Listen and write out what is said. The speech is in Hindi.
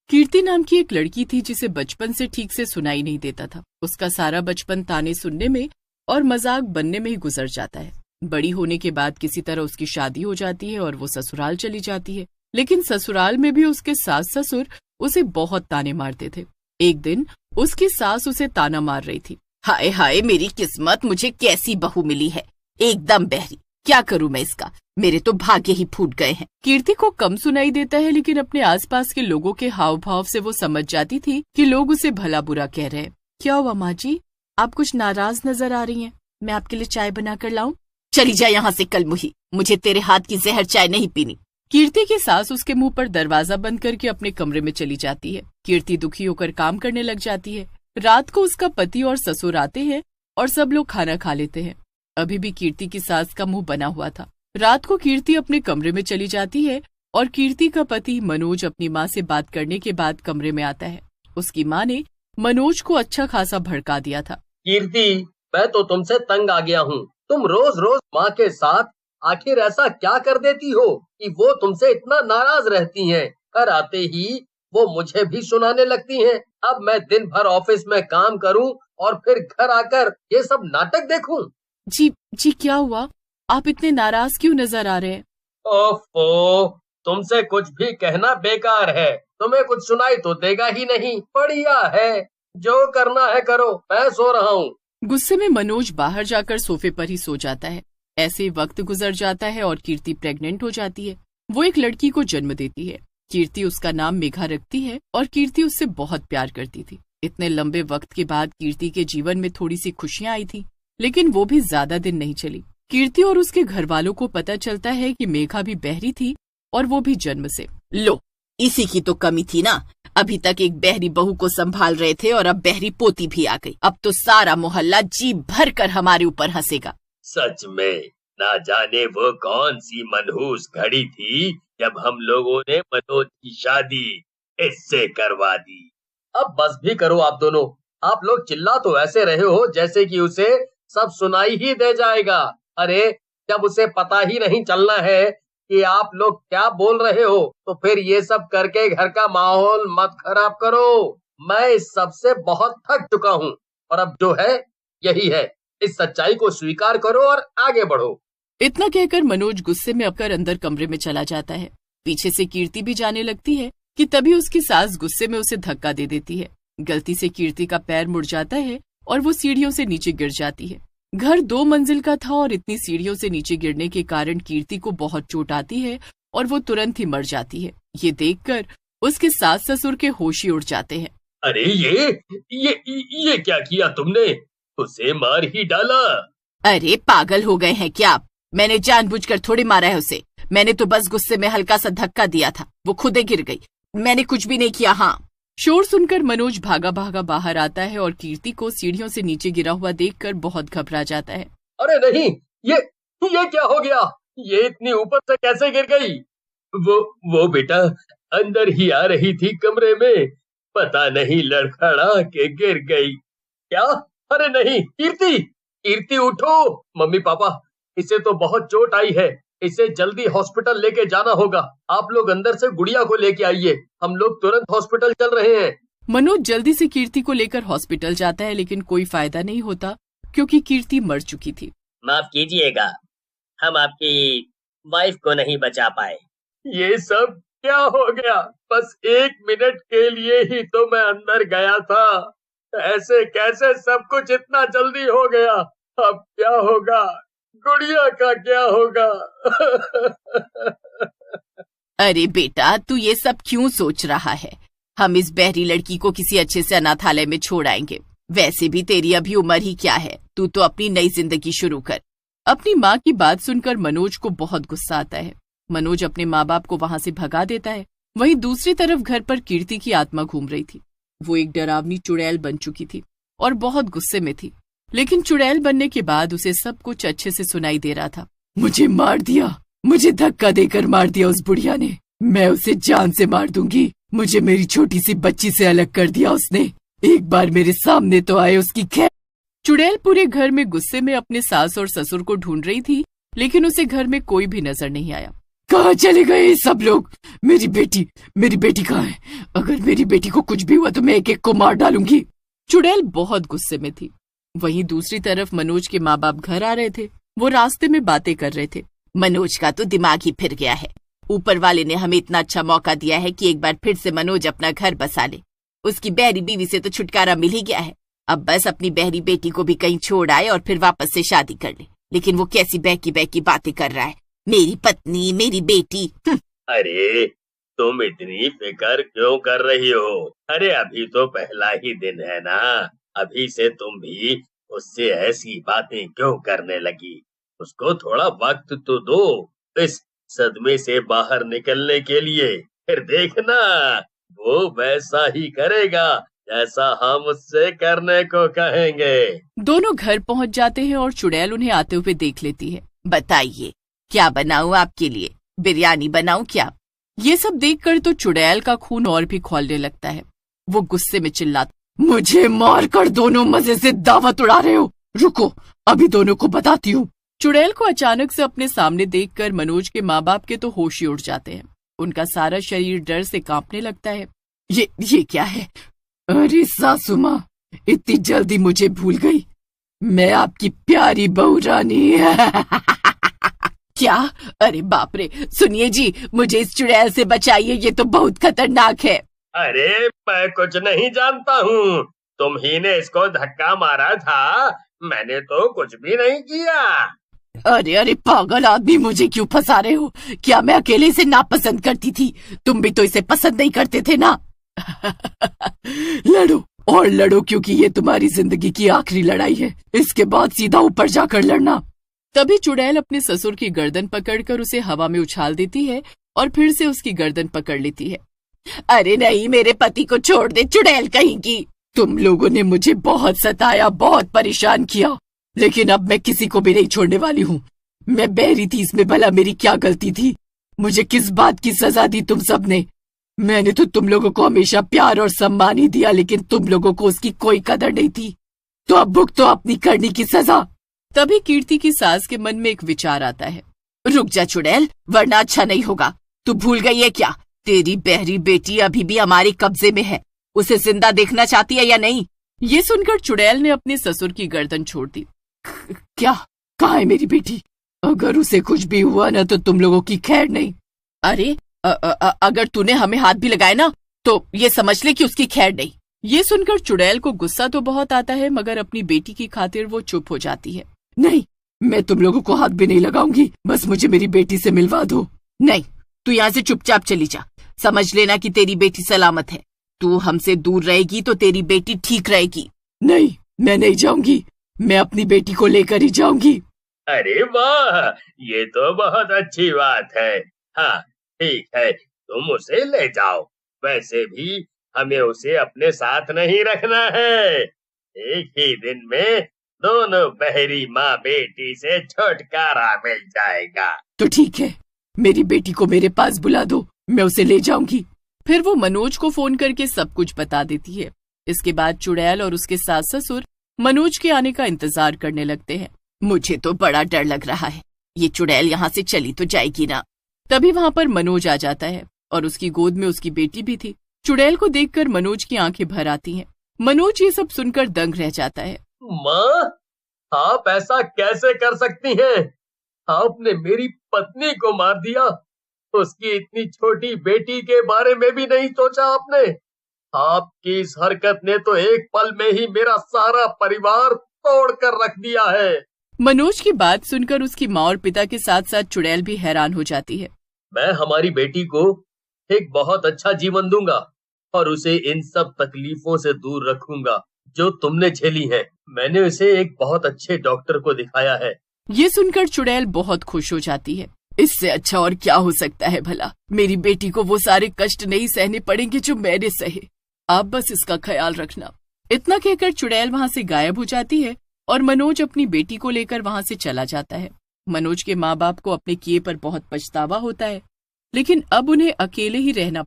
कीर्ति नाम की एक लड़की थी जिसे बचपन से ठीक से सुनाई नहीं देता था। उसका सारा बचपन ताने सुनने में और मजाक बनने में ही गुजर जाता है। बड़ी होने के बाद किसी तरह उसकी शादी हो जाती है और वो ससुराल चली जाती है, लेकिन ससुराल में भी उसके सास ससुर उसे बहुत ताने मारते थे। एक दिन उसकी सास उसे ताना मार रही थी, हाय हाय मेरी किस्मत, मुझे कैसी बहू मिली है, एकदम बहरी, क्या करूं मैं इसका, मेरे तो भाग्य ही फूट गए हैं। कीर्ति को कम सुनाई देता है, लेकिन अपने आसपास के लोगों के हाव भाव से वो समझ जाती थी कि लोग उसे भला बुरा कह रहे हैं। क्या हुआ माँ जी, आप कुछ नाराज नजर आ रही हैं? मैं आपके लिए चाय बना कर लाऊं? चली जा यहाँ से कलमुही, मुझे तेरे हाथ की जहर चाय नहीं पीनी। कीर्ति की सास उसके मुंह पर दरवाजा बंद करके अपने कमरे में चली जाती है। कीर्ति दुखी होकर काम करने लग जाती है। रात को उसका पति और ससुर आते हैं और सब लोग खाना खा लेते हैं। अभी भी कीर्ति की सास का मुंह बना हुआ था। रात को कीर्ति अपने कमरे में चली जाती है और कीर्ति का पति मनोज अपनी माँ से बात करने के बाद कमरे में आता है। उसकी माँ ने मनोज को अच्छा खासा भड़का दिया था। कीर्ति, मैं तो तुमसे तंग आ गया हूँ। तुम रोज रोज माँ के साथ आखिर ऐसा क्या कर देती हो कि वो तुमसे इतना नाराज रहती हैं? घर आते ही वो मुझे भी सुनाने लगती हैं। अब मैं दिन भर ऑफिस में काम करूं और फिर घर आकर ये सब नाटक देखूं। जी क्या हुआ? आप इतने नाराज क्यों नजर आ रहे हैं? ओफो, तुमसे कुछ भी कहना बेकार है। तुम्हें कुछ सुनाई तो देगा ही नहीं। बढ़िया है, जो करना है करो, मैं सो रहा हूँ। गुस्से में मनोज बाहर जाकर सोफे पर ही सो जाता है। ऐसे वक्त गुजर जाता है और कीर्ति प्रेग्नेंट हो जाती है। वो एक लड़की को जन्म देती है। कीर्ति उसका नाम मेघा रखती है और कीर्ति उससे बहुत प्यार करती थी। इतने लंबे वक्त के बाद कीर्ति के जीवन में थोड़ी सी खुशियां आई थी, लेकिन वो भी ज्यादा दिन नहीं चली। कीर्ति और उसके घर वालों को पता चलता है कि मेघा भी बहरी थी और वो भी जन्म से। लो, इसी की तो कमी थी ना। अभी तक एक बहरी बहू को संभाल रहे थे और अब बहरी पोती भी आ गई। अब तो सारा मोहल्ला जी भर कर हमारे ऊपर हंसेगा। सच में ना जाने वो कौन सी मनहूस घड़ी थी जब हम लोगों ने मनोज की शादी इससे करवा दी। अब बस भी करो आप दोनों। आप लोग चिल्ला तो ऐसे रहे हो जैसे कि उसे सब सुनाई ही दे जाएगा। अरे, जब उसे पता ही नहीं चलना है कि आप लोग क्या बोल रहे हो, तो फिर ये सब करके घर का माहौल मत खराब करो। मैं इस सब से बहुत थक चुका हूँ और अब जो है यही है। इस सच्चाई को स्वीकार करो और आगे बढ़ो। इतना कहकर मनोज गुस्से में अपकर अंदर कमरे में चला जाता है। पीछे से कीर्ति भी जाने लगती है कि तभी उसकी सास गुस्से में उसे धक्का दे देती है। गलती से कीर्ति का पैर मुड़ जाता है और वो सीढ़ियों से नीचे गिर जाती है। घर 2 मंजिल का था और इतनी सीढ़ियों से नीचे गिरने के कारण कीर्ति को बहुत चोट आती है और वो तुरंत ही मर जाती है। ये देखकर उसके सास ससुर के होश ही उड़ जाते हैं। अरे ये क्या किया तुमने? उसे मार ही डाला। अरे पागल हो गए हैं क्या आप? मैंने जानबूझकर थोड़ी मारा है उसे। मैंने तो बस गुस्से में हल्का सा धक्का दिया था, वो खुद ही गिर गई। मैंने कुछ भी नहीं किया। हाँ। शोर सुनकर मनोज भागा भागा बाहर आता है और कीर्ति को सीढ़ियों से नीचे गिरा हुआ देखकर बहुत घबरा जाता है। अरे नहीं, ये क्या हो गया? ये इतनी ऊपर से कैसे गिर गई? वो बेटा अंदर ही आ रही थी कमरे में, पता नहीं लड़खड़ा के गिर गई। क्या? अरे नहीं, कीर्ति उठो। मम्मी पापा, इसे तो बहुत चोट आई है, इसे जल्दी हॉस्पिटल लेके जाना होगा। आप लोग अंदर से गुड़िया को लेके आइए, हम लोग तुरंत हॉस्पिटल चल रहे हैं। मनोज जल्दी से कीर्ति को लेकर हॉस्पिटल जाता है, लेकिन कोई फायदा नहीं होता क्योंकि कीर्ति मर चुकी थी। माफ कीजिएगा, हम आपकी वाइफ को नहीं बचा पाए। ये सब क्या हो गया? बस 1 मिनट के लिए ही तो मैं अंदर गया था। ऐसे कैसे सब कुछ इतना जल्दी हो गया? अब क्या होगा? गुड़िया का क्या होगा? अरे बेटा, तू ये सब क्यों सोच रहा है? हम इस बहरी लड़की को किसी अच्छे से अनाथालय में छोड़ आएंगे। वैसे भी तेरी अभी उम्र ही क्या है, तू तो अपनी नई जिंदगी शुरू कर। अपनी माँ की बात सुनकर मनोज को बहुत गुस्सा आता है। मनोज अपने माँ बाप को वहाँ से भगा देता है। वहीं दूसरी तरफ घर पर कीर्ति की आत्मा घूम रही थी। वो एक डरावनी चुड़ैल बन चुकी थी और बहुत गुस्से में थी, लेकिन चुड़ैल बनने के बाद उसे सब कुछ अच्छे से सुनाई दे रहा था। मुझे मार दिया, मुझे धक्का देकर मार दिया उस बुढ़िया ने। मैं उसे जान से मार दूंगी। मुझे मेरी छोटी सी बच्ची से अलग कर दिया उसने। एक बार मेरे सामने तो आए उसकी खैर। चुड़ैल पूरे घर में गुस्से में अपने सास और ससुर को ढूंढ रही थी, लेकिन उसे घर में कोई भी नजर नहीं आया। कहाँ चले गए सब लोग? मेरी बेटी कहाँ है? अगर मेरी बेटी को कुछ भी हुआ तो मैं एक एक को मार डालूंगी। चुड़ैल बहुत गुस्से में थी। वहीं दूसरी तरफ मनोज के माँ बाप घर आ रहे थे। वो रास्ते में बातें कर रहे थे। मनोज का तो दिमाग ही फिर गया है। ऊपर वाले ने हमें इतना अच्छा मौका दिया है कि एक बार फिर से मनोज अपना घर बसा ले। उसकी बहरी बीवी से तो छुटकारा मिल ही गया है। अब बस अपनी बहरी बेटी को भी कहीं छोड़ आए और फिर वापस से शादी कर ले। लेकिन वो कैसी बहकी बातें कर रहा है, मेरी पत्नी, मेरी बेटी। अरे तुम इतनी फिक्र क्यों कर रही हो? अरे अभी तो पहला ही दिन है ना, अभी से तुम भी उससे ऐसी बातें क्यों करने लगी? उसको थोड़ा वक्त तो दो इस सदमे से बाहर निकलने के लिए, फिर देखना वो वैसा ही करेगा जैसा हम उससे करने को कहेंगे। दोनों घर पहुंच जाते हैं और चुड़ैल उन्हें आते हुए देख लेती है। बताइए क्या बनाऊं आपके लिए? बिरयानी बनाऊं क्या? ये सब देखकर तो चुड़ैल का खून और भी खौलने लगता है। वो गुस्से में चिल्लाता, मुझे मारकर दोनों मजे से दावत उड़ा रहे हो। रुको, अभी दोनों को बताती हूँ। चुड़ैल को अचानक से अपने सामने देखकर मनोज के माँ बाप के तो होश ही उड़ जाते हैं। उनका सारा शरीर डर से कांपने लगता है। ये क्या है? अरे सासू माँ, इतनी जल्दी मुझे भूल गई। मैं आपकी प्यारी बहू रानी। क्या? अरे बाप रे! सुनिए जी, मुझे इस चुड़ैल से बचाइए, ये तो बहुत खतरनाक है। अरे मैं कुछ नहीं जानता हूँ, तुम ही ने इसको धक्का मारा था, मैंने तो कुछ भी नहीं किया। अरे पागल आदमी, मुझे क्यों फंसा रहे हो? क्या मैं अकेले इसे नापसंद करती थी? तुम भी तो इसे पसंद नहीं करते थे ना। लड़ो और लड़ो, क्योंकि ये तुम्हारी जिंदगी की आखिरी लड़ाई है। इसके बाद सीधा ऊपर जाकर लड़ना। तभी चुड़ैल अपने ससुर की गर्दन पकड़कर उसे हवा में उछाल देती है और फिर से उसकी गर्दन पकड़ लेती है। अरे नहीं, मेरे पति को छोड़ दे चुड़ैल कहीं की। तुम लोगों ने मुझे बहुत सताया, बहुत परेशान किया, लेकिन अब मैं किसी को भी नहीं छोड़ने वाली हूँ। मैं बहरी थी, इसमें भला मेरी क्या गलती थी? मुझे किस बात की सजा दी तुम सब ने? मैंने तो तुम लोगों को हमेशा प्यार और सम्मान ही दिया, लेकिन तुम लोगों को उसकी कोई कदर नहीं थी। तो अब भुगतो अपनी करनी की सजा। तभी कीर्ति की सास के मन में एक विचार आता है। रुक जा चुड़ैल, वरना अच्छा नहीं होगा। तू भूल गई है क्या? तेरी बहरी बेटी अभी भी हमारे कब्जे में है। उसे जिंदा देखना चाहती है या नहीं? ये सुनकर चुड़ैल ने अपने ससुर की गर्दन छोड़ दी। क्या? कहाँ है मेरी बेटी? अगर उसे कुछ भी हुआ ना तो तुम लोगों की खैर नहीं। अरे अगर तूने हमें हाथ भी लगाए ना तो ये समझ ले कि उसकी खैर नहीं। ये सुनकर चुड़ैल को गुस्सा तो बहुत आता है, मगर अपनी बेटी की खातिर वो चुप हो जाती है। नहीं, मैं तुम लोगों को हाथ भी नहीं लगाऊंगी, बस मुझे मेरी बेटी से मिलवा दो। नहीं, तू यहाँ से चुपचाप चली जा। समझ लेना कि तेरी बेटी सलामत है। तू हमसे दूर रहेगी तो तेरी बेटी ठीक रहेगी। नहीं, मैं नहीं जाऊंगी, मैं अपनी बेटी को लेकर ही जाऊंगी। अरे वाह, ये तो बहुत अच्छी बात है। हाँ ठीक है, तुम उसे ले जाओ। वैसे भी हमें उसे अपने साथ नहीं रखना है। एक ही दिन में दोनों बहरी माँ बेटी से छुटकारा मिल जाएगा। तो ठीक है, मेरी बेटी को मेरे पास बुला दो, मैं उसे ले जाऊंगी। फिर वो मनोज को फोन करके सब कुछ बता देती है। इसके बाद चुड़ैल और उसके सास ससुर मनोज के आने का इंतजार करने लगते हैं। मुझे तो बड़ा डर लग रहा है, ये चुड़ैल यहाँ से चली तो जाएगी ना। तभी वहाँ पर मनोज आ जाता है और उसकी गोद में उसकी बेटी भी थी। चुड़ैल को देखकर मनोज की आंखें भर आती हैं। मनोज ये सब सुनकर दंग रह जाता है। माँ, आप ऐसा कैसे कर सकती हैं? आपने मेरी पत्नी को मार दिया। उसकी इतनी छोटी बेटी के बारे में भी नहीं सोचा आपने। आपकी इस हरकत ने तो एक पल में ही मेरा सारा परिवार तोड़ कर रख दिया है। मनोज की बात सुनकर उसकी माँ और पिता के साथ साथ चुड़ैल भी हैरान हो जाती है। मैं हमारी बेटी को एक बहुत अच्छा जीवन दूंगा और उसे इन सब तकलीफों से दूर रखूंगा जो तुमने झेली हैं। मैंने उसे एक बहुत अच्छे डॉक्टर को दिखाया है। ये सुनकर चुड़ैल बहुत खुश हो जाती है। इससे अच्छा और क्या हो सकता है भला? मेरी बेटी को वो सारे कष्ट नहीं सहने पड़ेंगे जो मैंने सहे। आप बस इसका ख्याल रखना। इतना कहकर चुड़ैल वहाँ से गायब हो जाती है और मनोज अपनी बेटी को लेकर वहाँ से चला जाता है। मनोज के माँ बाप को अपने किए पर बहुत पछतावा होता है, लेकिन अब उन्हें अकेले ही रहना